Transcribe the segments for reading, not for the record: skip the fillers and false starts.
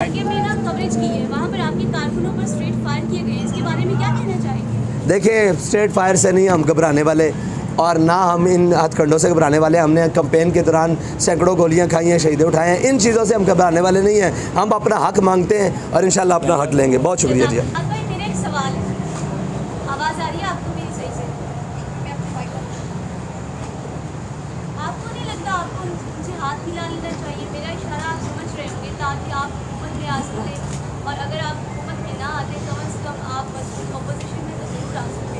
में ना कवरेज की है, वहाँ पर आपके कारकुनों पर स्ट्रेट फायर किए गए हैं, इसके बारे में क्या कहना चाहेंगे? देखिए, स्ट्रेट फायर से नहीं हम घबराने वाले और ना हम इन हथकंडों से घबराने वाले। हमने कैंपेन के दौरान सैकड़ों गोलियां खाई हैं, शहीदें उठाए हैं। इन चीज़ों से हम घबराने वाले नहीं हैं। हम अपना हक मांगते हैं और इंशाल्लाह अपना हक लेंगे। बहुत शुक्रिया जी। मेरा एक सवाल है, आवाज़ आ रही है आपको मेरी सही से? आपको नहीं लगता आपको उनसे हाथ मिला लेना चाहिए? मेरा इशारा आप समझ रहे होंगे ताकि आप हुकूमत में आ सकें, और अगर आप हुकूमत में ना आते कम से कम आप अपोजिशन में तो जरूर आ सकते,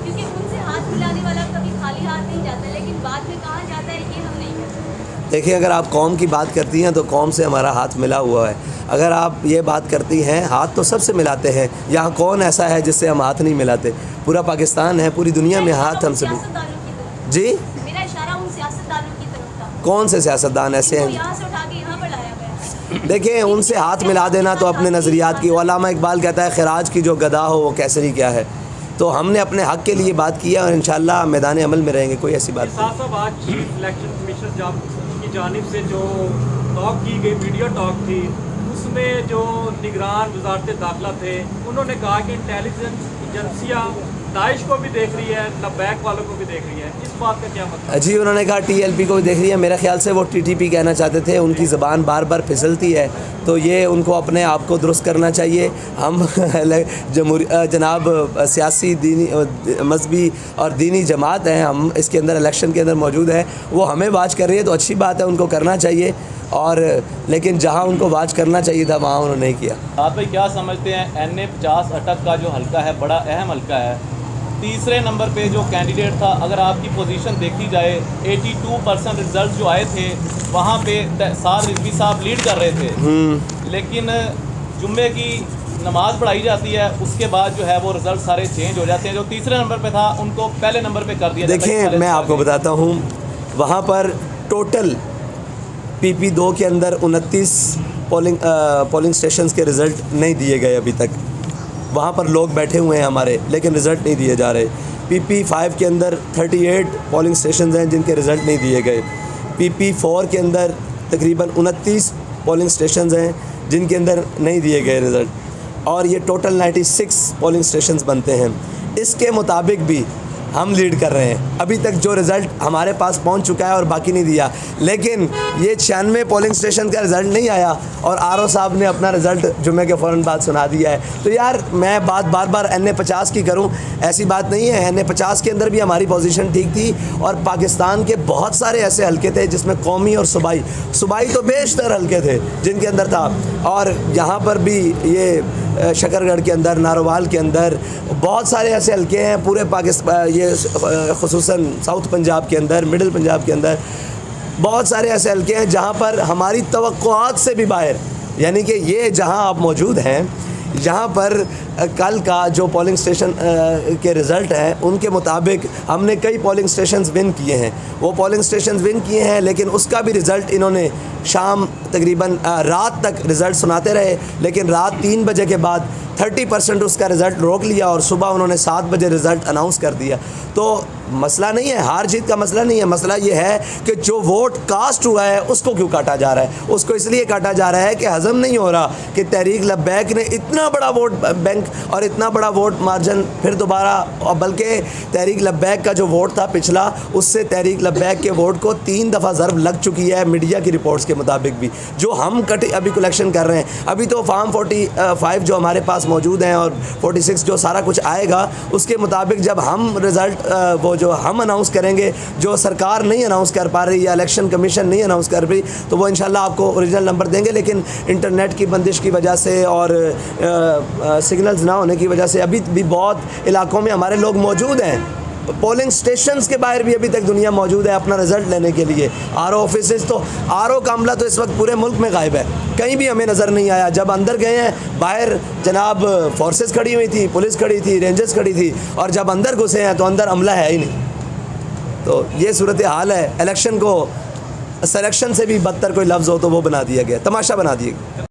क्योंकि उनसे हाथ मिलाने वाला कभी खाली हाथ नहीं जाता, लेकिन बाद में कहा जाता है ये हम नहीं करते। देखिए, अगर आप कौम की बात करती हैं तो कौम से हमारा हाथ मिला हुआ है। अगर आप ये बात करती हैं, हाथ तो सबसे मिलाते हैं। यहाँ कौन ऐसा है जिससे हम हाथ नहीं मिलाते? पूरा पाकिस्तान है, पूरी दुनिया में हाथ हमसे जी। मेरा इशारा उन सियासतदानों की तरफ था। कौन से सियासतदान ऐसे हैं? यहाँ से उठा के यहाँ पर लाया गया। देखिए, उनसे हाथ मिला देना तो अपने नज़रियात की। अल्लामा इकबाल कहता है, खिराज की जो गदा हो वो कैसरी क्या है। तो हमने अपने हक़ के लिए बात किया और इंशाल्लाह मैदान अमल में रहेंगे। कोई ऐसी बात नहीं। साहब, आज चीफ इलेक्शन कमीशन की जानिब से जो टॉक की गई, वीडियो टॉक थी, उसमें जो निगरान वज़ारत दाखिला थे, उन्होंने कहा कि इंटेलिजेंस एजेंसियाँ दाइश को भी देख रही है, लबैक वालों को भी देख रही है। इस बात का क्या मतलब? जी, उन्होंने कहा TLP को भी देख रही है। मेरे ख्याल से वो TTP कहना चाहते थे। उनकी ज़बान बार बार फिसलती है, तो ये उनको अपने आप को दुरुस्त करना चाहिए। हम जनाब सियासी, दीनी, मजहबी और दीनी जमात हैं, हम इसके अंदर इलेक्शन के अंदर मौजूद हैं। वो हमें वाच कर रही है तो अच्छी बात है, उनको करना चाहिए। और लेकिन जहाँ उनको वाच करना चाहिए था वहाँ उन्होंने नहीं किया। आप भाई क्या समझते हैं, NA 50 अटक का जो हल्का है बड़ा अहम हल्का है, तीसरे नंबर पे जो कैंडिडेट था, अगर आपकी पोजीशन देखी जाए 82% रिजल्ट जो आए थे वहाँ पे साद रिजवी साहब लीड कर रहे थे, लेकिन जुम्मे की नमाज पढ़ाई जाती है, उसके बाद जो है वो रिजल्ट सारे चेंज हो जाते हैं। जो तीसरे नंबर पे था उनको पहले नंबर पे कर दिया। देखिए, मैं आपको बताता हूँ, वहाँ पर टोटल PP2 के अंदर 29 पोलिंग स्टेशंस के रिज़ल्ट नहीं दिए गए अभी तक। वहाँ पर लोग बैठे हुए हैं हमारे, लेकिन रिज़ल्ट नहीं दिए जा रहे। PP5 के अंदर 38 पोलिंग स्टेशंस हैं जिनके रिज़ल्ट नहीं दिए गए। PP4 के अंदर तकरीबन 29 पोलिंग स्टेशंस हैं जिनके अंदर नहीं दिए गए रिज़ल्ट, और ये टोटल 96 पोलिंग स्टेशंस बनते हैं। इसके मुताबिक भी हम लीड कर रहे हैं। अभी तक जो रिज़ल्ट हमारे पास पहुंच चुका है और बाकी नहीं दिया, लेकिन ये 96 पोलिंग स्टेशन का रिज़ल्ट नहीं आया और RO साहब ने अपना रिज़ल्ट जुम्मे के फ़ौरन बाद सुना दिया है। तो यार, मैं बात बार बार NA 50 की करूं, ऐसी बात नहीं है। NA 50 के अंदर भी हमारी पोजीशन ठीक थी, और पाकिस्तान के बहुत सारे ऐसे हल्के थे जिसमें कौमी और सूबाई तो बेशतर हल्के थे जिनके अंदर था। और यहाँ पर भी ये शकरगढ़ के अंदर, नारोवाल के अंदर बहुत सारे ऐसे हल्के हैं पूरे पाकिस्तान, ये ख़ुसूसन साउथ पंजाब के अंदर, मिडिल पंजाब के अंदर बहुत सारे ऐसे हल्के हैं जहाँ पर हमारी तवक्कुआत से भी बाहर, यानी कि ये जहाँ आप मौजूद हैं, जहाँ पर कल का जो पोलिंग स्टेशन के रिज़ल्ट हैं उनके मुताबिक हमने कई पोलिंग स्टेशंस विन किए हैं। वो पोलिंग स्टेशंस विन किए हैं, लेकिन उसका भी रिज़ल्ट इन्होंने शाम तकरीबन रात तक रिज़ल्ट सुनाते रहे, लेकिन रात 3 बजे के बाद 30% उसका रिज़ल्ट रोक लिया और सुबह उन्होंने 7 बजे रिज़ल्ट अनाउंस कर दिया। तो मसला नहीं है, हार जीत का मसला नहीं है। मसला ये है कि जो वोट कास्ट हुआ है उसको क्यों काटा जा रहा है। उसको इसलिए काटा जा रहा है कि हज़म नहीं हो रहा कि तहरीक लब्बैक ने इतना बड़ा वोट बैंक और इतना बड़ा वोट मार्जिन फिर दोबारा, और बल्कि तहरीक लब्बैक का जो वोट था पिछला, उससे तहरीक लब्बैक के वोट को 3 दफ़ा ज़रब लग चुकी है मीडिया की रिपोर्ट्स के मुताबिक भी, जो हम अभी कलेक्शन कर रहे हैं। अभी तो फार्म 45 जो हमारे पास मौजूद हैं और 46 जो सारा कुछ आएगा, उसके मुताबिक जब हम रिज़ल्ट वो जो हम अनाउंस करेंगे, जो सरकार नहीं अनाउंस कर पा रही या इलेक्शन कमीशन नहीं अनाउंस कर रही, तो वो इंशाल्लाह आपको ओरिजिनल नंबर देंगे। लेकिन इंटरनेट की बंदिश की वजह से और सिग्नल्स ना होने की वजह से अभी भी बहुत इलाकों में हमारे लोग मौजूद हैं। पोलिंग स्टेशंस के बाहर भी अभी तक दुनिया मौजूद है अपना रिज़ल्ट लेने के लिए। RO ऑफिसेस तो, RO का अमला तो इस वक्त पूरे मुल्क में गायब है, कहीं भी हमें नज़र नहीं आया। जब अंदर गए हैं, बाहर जनाब फोर्सेस खड़ी हुई थी, पुलिस खड़ी थी, रेंजर्स खड़ी थी, और जब अंदर घुसे हैं तो अंदर अमला है ही नहीं। तो ये सूरत हाल है। इलेक्शन को सिलेक्शन से भी बदतर कोई लफ्ज़ हो तो वो बना दिया गया, तमाशा बना दिया गया।